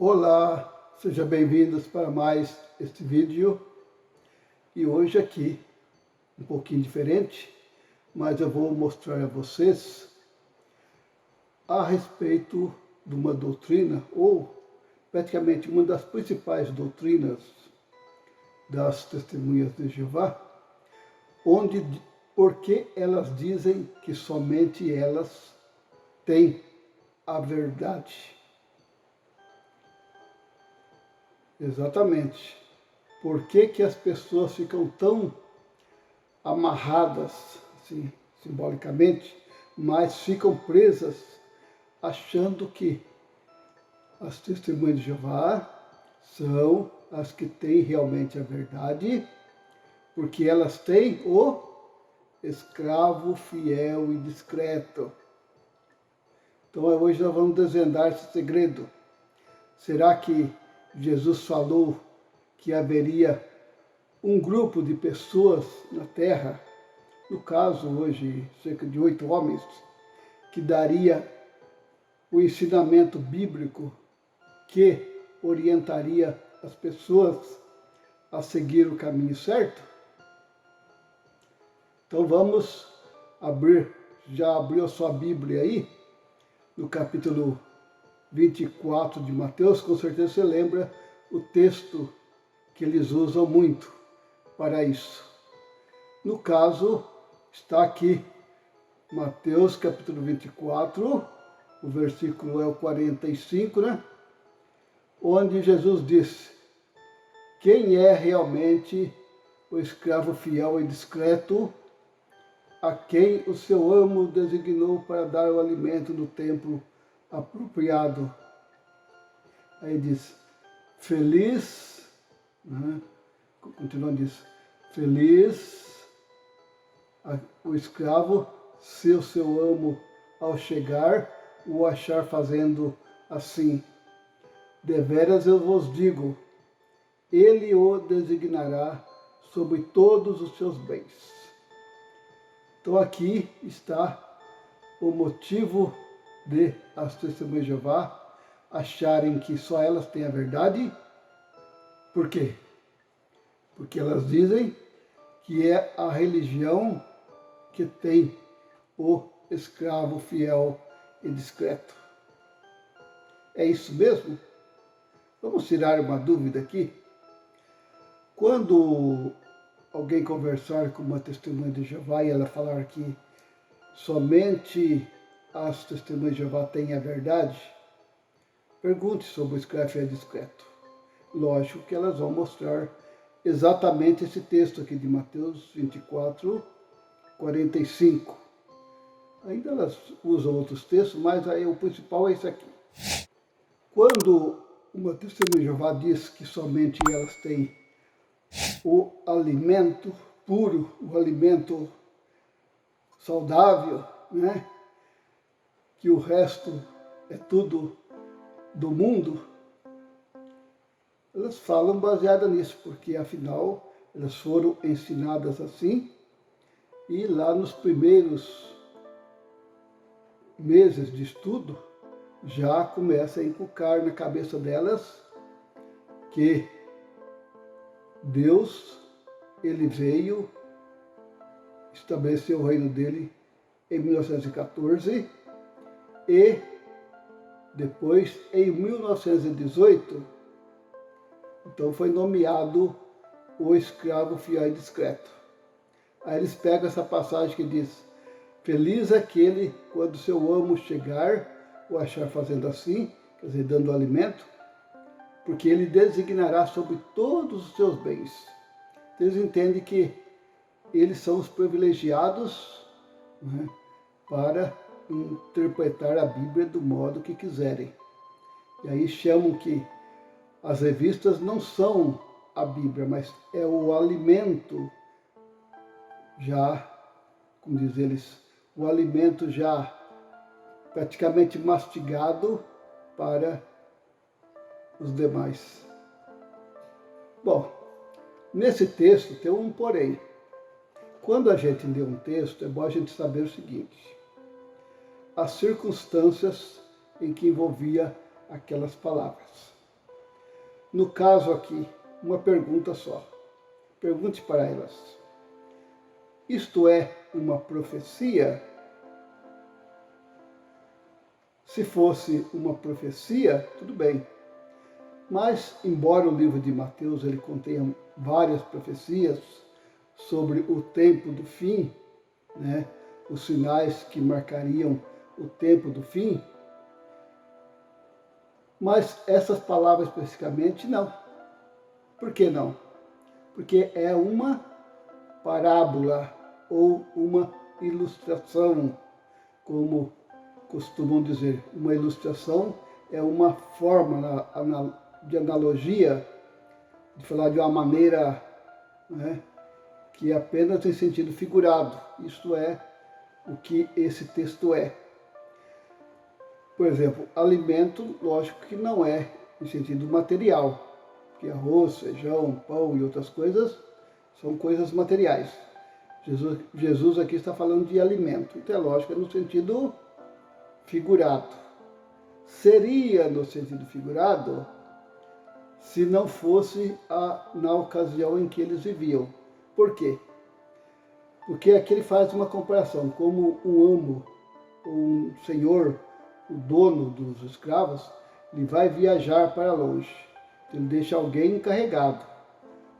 Olá, sejam bem-vindos para mais este vídeo. E hoje aqui, um pouquinho diferente, mas eu vou mostrar a vocês a respeito de uma doutrina, ou praticamente uma das principais doutrinas das Testemunhas de Jeová, porque elas dizem que somente elas têm a verdade. Exatamente. Por que as pessoas ficam tão amarradas, assim, simbolicamente, mas ficam presas achando que as testemunhas de Jeová são as que têm realmente a verdade, porque elas têm o escravo fiel e discreto. Então hoje nós vamos desvendar esse segredo. Será que Jesus falou que haveria um grupo de pessoas na Terra, no caso hoje cerca de 8 homens, que daria o ensinamento bíblico que orientaria as pessoas a seguir o caminho certo? Então vamos abrir, já abriu a sua Bíblia aí, no capítulo 24 de Mateus, com certeza você lembra o texto que eles usam muito para isso. No caso, está aqui Mateus capítulo 24, o versículo é o 45, né? Onde Jesus disse: quem é realmente o escravo fiel e discreto, a quem o seu amo designou para dar o alimento no tempo apropriado? Aí diz, feliz, né? Continuando diz, feliz o escravo se o seu amo ao chegar o achar fazendo assim. Deveras eu vos digo, ele o designará sobre todos os seus bens. Então aqui está o motivo de as testemunhas de Jeová acharem que só elas têm a verdade. Por quê? Porque elas dizem que é a religião que tem o escravo fiel e discreto. É isso mesmo? Vamos tirar uma dúvida aqui. Quando alguém conversar com uma testemunha de Jeová e ela falar que somente as testemunhas de Jeová têm a verdade, pergunte sobre o escravo fiel e discreto. Lógico que elas vão mostrar exatamente esse texto aqui de Mateus 24, 45. Ainda elas usam outros textos, mas aí o principal é esse aqui. Quando uma testemunha de Jeová diz que somente elas têm o alimento puro, o alimento saudável, né? Que o resto é tudo do mundo, elas falam baseada nisso, porque afinal elas foram ensinadas assim, e lá nos primeiros meses de estudo já começa a inculcar na cabeça delas que Deus, ele veio estabelecer o reino dele em 1914 e depois em 1918, então foi nomeado o escravo fiel e discreto. Aí eles pegam essa passagem que diz, feliz aquele quando seu amo chegar o achar fazendo assim, quer dizer, dando alimento, porque ele designará sobre todos os seus bens. Eles entendem que eles são os privilegiados, né, para interpretar a Bíblia do modo que quiserem. E aí chamam que as revistas não são a Bíblia, mas é o alimento já, como diz eles, o alimento já praticamente mastigado para os demais. Bom, nesse texto tem um porém. Quando a gente lê um texto, é bom a gente saber o seguinte, as circunstâncias em que envolvia aquelas palavras. No caso aqui, uma pergunta só. Pergunte para elas. Isto é uma profecia? Se fosse uma profecia, tudo bem. Mas, embora o livro de Mateus ele contenha várias profecias sobre o tempo do fim, né, os sinais que marcariam o tempo do fim, mas essas palavras especificamente não. Por que não? Porque é uma parábola ou uma ilustração, como costumam dizer. Uma ilustração é uma forma de analogia, de falar de uma maneira, né, que é apenas em sentido figurado. Isto é o que esse texto é. Por exemplo, alimento, lógico que não é em sentido material, porque arroz, feijão, pão e outras coisas são coisas materiais. Jesus aqui está falando de alimento, então é lógico, é no sentido figurado. Seria no sentido figurado se não fosse na ocasião em que eles viviam. Por quê? Porque aqui ele faz uma comparação, como um amo, um senhor, o dono dos escravos, ele vai viajar para longe. Ele deixa alguém encarregado.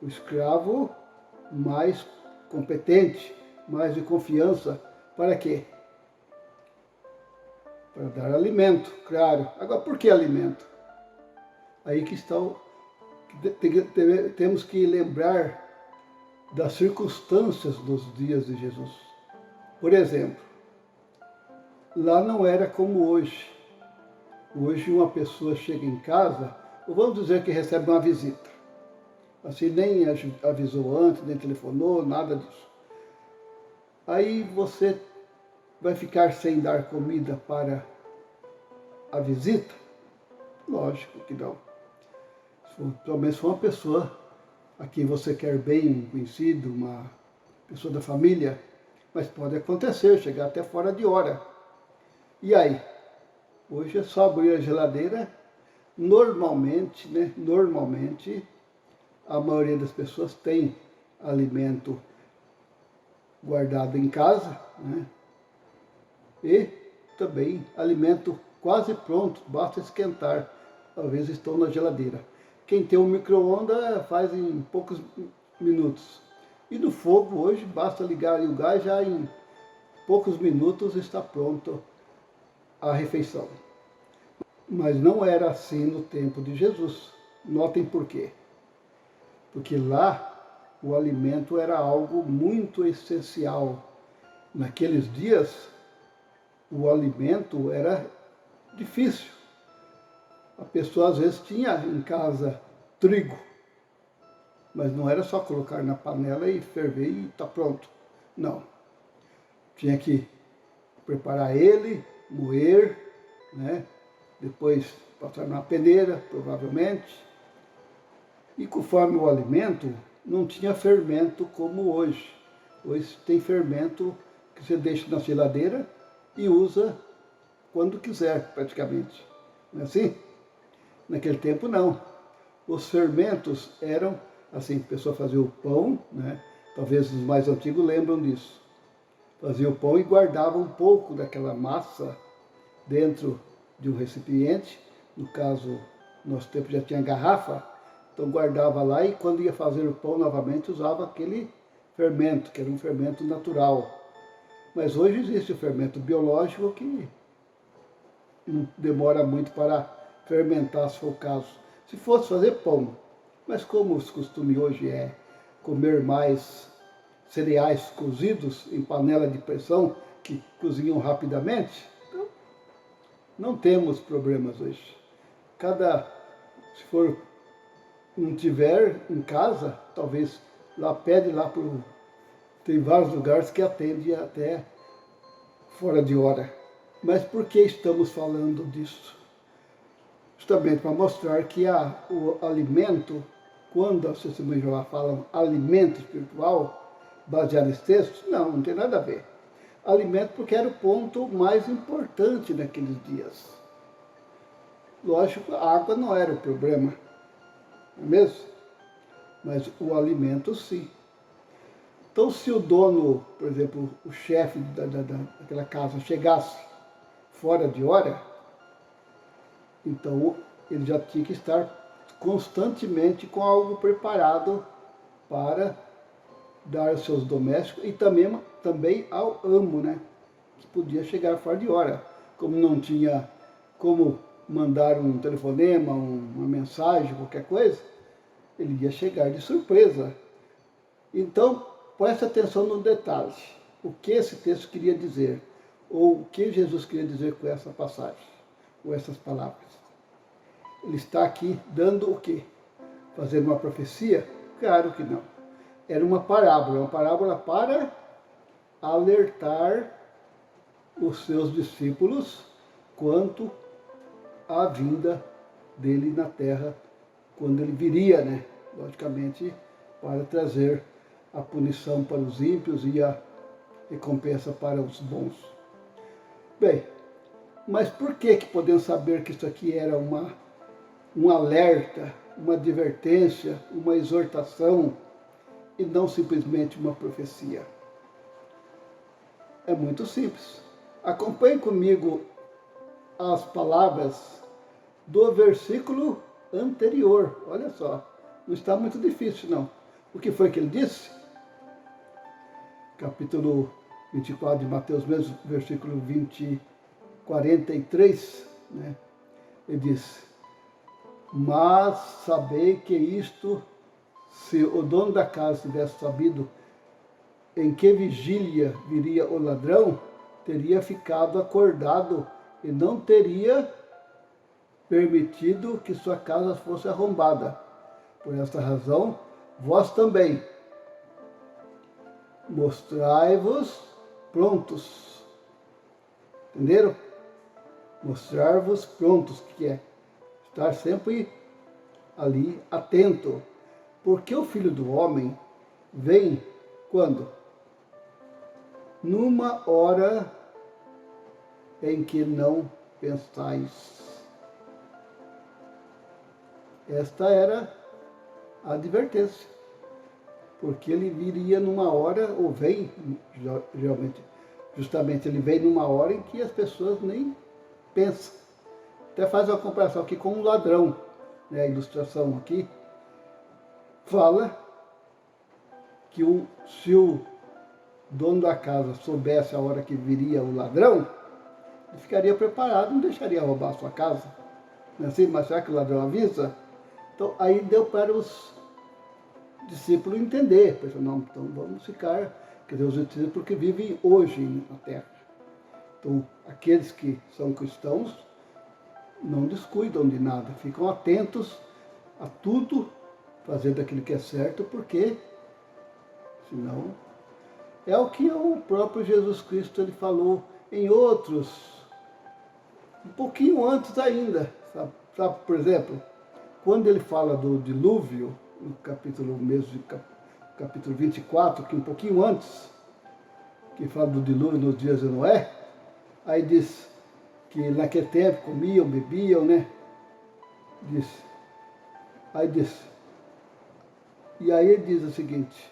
O escravo mais competente, mais de confiança. Para quê? Para dar alimento, claro. Agora, por que alimento? Aí que está temos que lembrar das circunstâncias dos dias de Jesus. Por exemplo, lá não era como hoje. Hoje uma pessoa chega em casa, ou vamos dizer que recebe uma visita. Assim, nem avisou antes, nem telefonou, nada disso. Aí você vai ficar sem dar comida para a visita? Lógico que não. Pelo menos for uma pessoa a quem você quer bem, um conhecido, uma pessoa da família, mas pode acontecer, chegar até fora de hora. E aí? Hoje é só abrir a geladeira. Normalmente, a maioria das pessoas tem alimento guardado em casa, né? E também alimento quase pronto, basta esquentar. Às vezes estão na geladeira. Quem tem um micro-ondas faz em poucos minutos. E no fogo hoje basta ligar o gás, já em poucos minutos está pronto a refeição. Mas não era assim no tempo de Jesus. Notem por quê. Porque lá o alimento era algo muito essencial. Naqueles dias, o alimento era difícil. A pessoa às vezes tinha em casa trigo, mas não era só colocar na panela e ferver e está pronto. Não. Tinha que preparar ele, moer, né? Depois passar na peneira, provavelmente. E conforme o alimento, não tinha fermento como hoje. Hoje tem fermento que você deixa na geladeira e usa quando quiser, praticamente. Não é assim? Naquele tempo, não. Os fermentos eram, assim, a pessoa fazia o pão, né? Talvez os mais antigos lembram disso. Fazia o pão e guardava um pouco daquela massa dentro de um recipiente. No caso, no nosso tempo já tinha garrafa, então guardava lá e quando ia fazer o pão novamente usava aquele fermento, que era um fermento natural. Mas hoje existe o fermento biológico que não demora muito para fermentar, se for o caso. Se fosse fazer pão, mas como o costume hoje é comer mais cereais cozidos em panela de pressão, que cozinham rapidamente, então não temos problemas hoje. Se for não tiver em casa, talvez lá pede lá pro. Tem vários lugares que atende até fora de hora. Mas por que estamos falando disso? Justamente para mostrar que o alimento, quando as testemunhas de Jeová falam alimento espiritual, baseado nesse texto, não tem nada a ver. Alimento porque era o ponto mais importante naqueles dias. Lógico, a água não era o problema. não é mesmo? Mas o alimento sim. Então, se o dono, por exemplo, o chefe daquela casa chegasse fora de hora, então ele já tinha que estar constantemente com algo preparado para dar aos seus domésticos e também ao amo, né? Que podia chegar fora de hora. Como não tinha como mandar um telefonema, uma mensagem, qualquer coisa, ele ia chegar de surpresa. Então, preste atenção no detalhe. O que esse texto queria dizer? Ou o que Jesus queria dizer com essa passagem? Ou essas palavras? Ele está aqui dando o quê? Fazendo uma profecia? Claro que não. Era uma parábola para alertar os seus discípulos quanto à vinda dele na terra, quando ele viria, né? Logicamente, para trazer a punição para os ímpios e a recompensa para os bons. Bem, mas por que podemos saber que isso aqui era um alerta, uma advertência, uma exortação e não simplesmente uma profecia? É muito simples. Acompanhe comigo as palavras do versículo anterior. Olha só, não está muito difícil não. O que foi que ele disse? Capítulo 24 de Mateus mesmo, versículo 43, né? Ele diz: mas sabei que isto, se o dono da casa tivesse sabido em que vigília viria o ladrão, teria ficado acordado e não teria permitido que sua casa fosse arrombada. Por esta razão, vós também mostrai-vos prontos. Entenderam? Mostrar-vos prontos, que é estar sempre ali atento. Porque o Filho do Homem vem quando? Numa hora em que não pensais. Esta era a advertência. Porque ele viria numa hora, ou vem, geralmente, justamente ele vem numa hora em que as pessoas nem pensam. Até faz uma comparação aqui com um ladrão, né? A ilustração aqui fala que se o dono da casa soubesse a hora que viria o ladrão, ele ficaria preparado, não deixaria roubar a sua casa. Não é assim? Mas será que o ladrão avisa? Então aí deu para os discípulos entender. Pensou, não, então vamos ficar, quer dizer, os discípulos que vivem hoje na terra. Então aqueles que são cristãos não descuidam de nada, ficam atentos a tudo, fazendo aquilo que é certo, porque senão é o que o próprio Jesus Cristo ele falou em outros, um pouquinho antes ainda, sabe, por exemplo, quando ele fala do dilúvio, no capítulo 24, que um pouquinho antes, que fala do dilúvio nos dias de Noé, aí diz que naquele tempo comiam, bebiam, né? E aí ele diz o seguinte,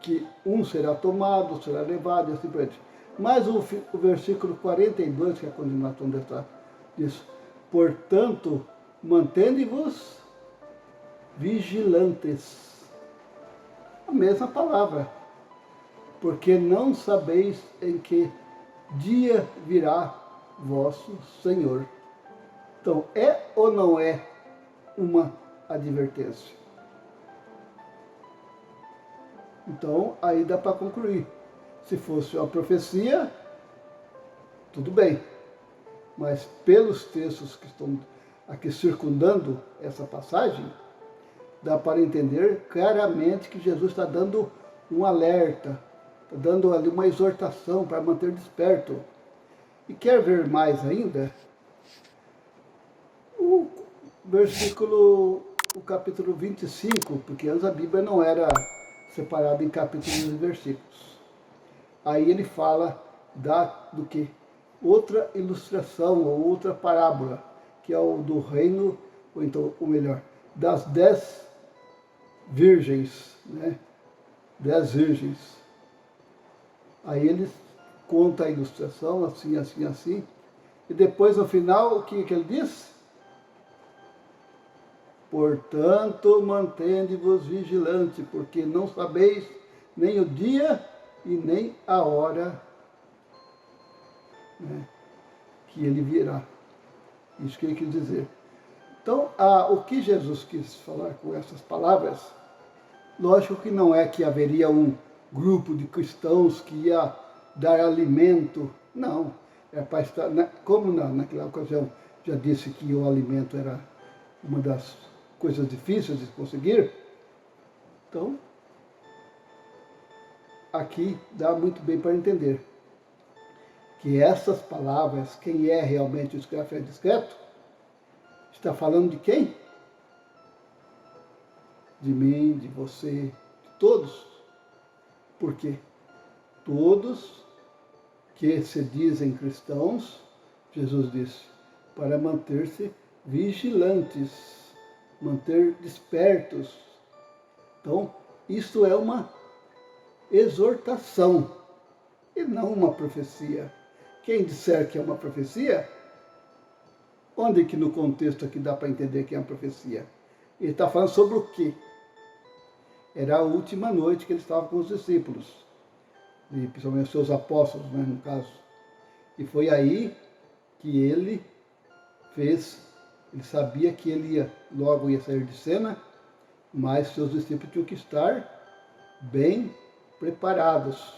que um será tomado, será levado, e assim por diante. Mas o versículo 42, que é a continuação dessa, diz: portanto, mantende-vos vigilantes. A mesma palavra. Porque não sabeis em que dia virá vosso Senhor. Então, é ou não é uma advertência? Então, aí dá para concluir. Se fosse uma profecia, tudo bem. Mas pelos textos que estão aqui circundando essa passagem, dá para entender claramente que Jesus está dando um alerta, está dando ali uma exortação para manter desperto. E quer ver mais ainda? O capítulo 25, porque antes a Bíblia não era separada em capítulos e versículos. Aí ele fala do que? Outra ilustração, ou outra parábola, que é o do reino, ou então, ou melhor, das 10 virgens, né? 10 virgens. Aí ele conta a ilustração, assim, assim, assim. E depois, no final, o que ele diz? Portanto, mantende-vos vigilante, porque não sabeis nem o dia e nem a hora, né, que ele virá. Isso que ele quis dizer. Então, o que Jesus quis falar com essas palavras, lógico que não é que haveria um grupo de cristãos que ia dar alimento, não. É para estar, como naquela ocasião já disse que o alimento era uma das coisas difíceis de conseguir, então aqui dá muito bem para entender que essas palavras, quem é realmente o escravo é discreto, está falando de quem? De mim, de você, de todos. Por quê? Todos que se dizem cristãos, Jesus disse, para manter-se vigilantes, manter despertos. Então, isso é uma exortação e não uma profecia. Quem disser que é uma profecia, onde que no contexto aqui dá para entender que é uma profecia? Ele está falando sobre o quê? Era a última noite que ele estava com os discípulos, e principalmente os seus apóstolos, né, no caso. E foi aí que ele sabia que ele logo ia sair de cena, mas seus discípulos tinham que estar bem preparados.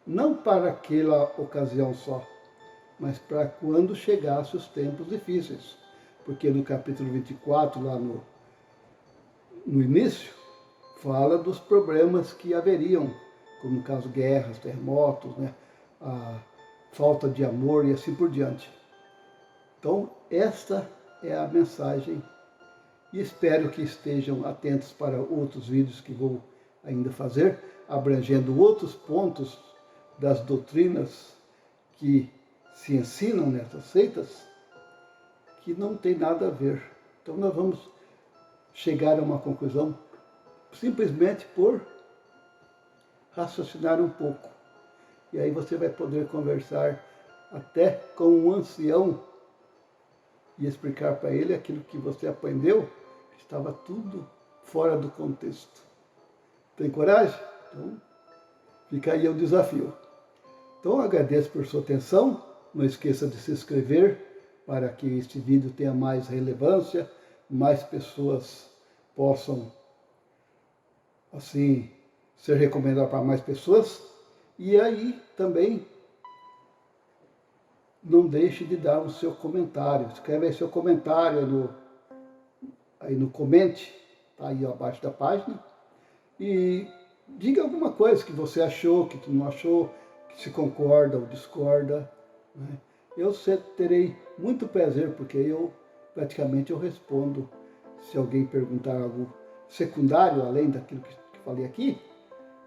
Não para aquela ocasião só, mas para quando chegasse os tempos difíceis. Porque no capítulo 24, lá no início, fala dos problemas que haveriam, como no caso guerras, terremotos, né, a falta de amor e assim por diante. Então, esta é a mensagem e espero que estejam atentos para outros vídeos que vou ainda fazer, abrangendo outros pontos das doutrinas que se ensinam nessas seitas, que não tem nada a ver. Então nós vamos chegar a uma conclusão simplesmente por raciocinar um pouco. E aí você vai poder conversar até com um ancião e explicar para ele aquilo que você aprendeu, que estava tudo fora do contexto. Tem coragem? Então, fica aí o desafio. Então, agradeço por sua atenção. Não esqueça de se inscrever para que este vídeo tenha mais relevância, mais pessoas possam, assim, ser recomendado para mais pessoas. E aí também não deixe de dar o seu comentário. Escreve aí seu comentário aí no comente, tá aí abaixo da página. E diga alguma coisa que você achou, que tu não achou, que se concorda ou discorda, né? Eu terei muito prazer, porque eu praticamente eu respondo se alguém perguntar algo secundário, além daquilo que falei aqui,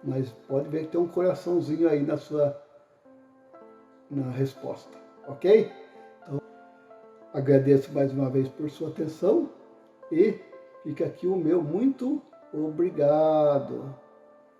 mas pode ver que tem um coraçãozinho aí na resposta, ok? Então, agradeço mais uma vez por sua atenção e fica aqui o meu muito obrigado.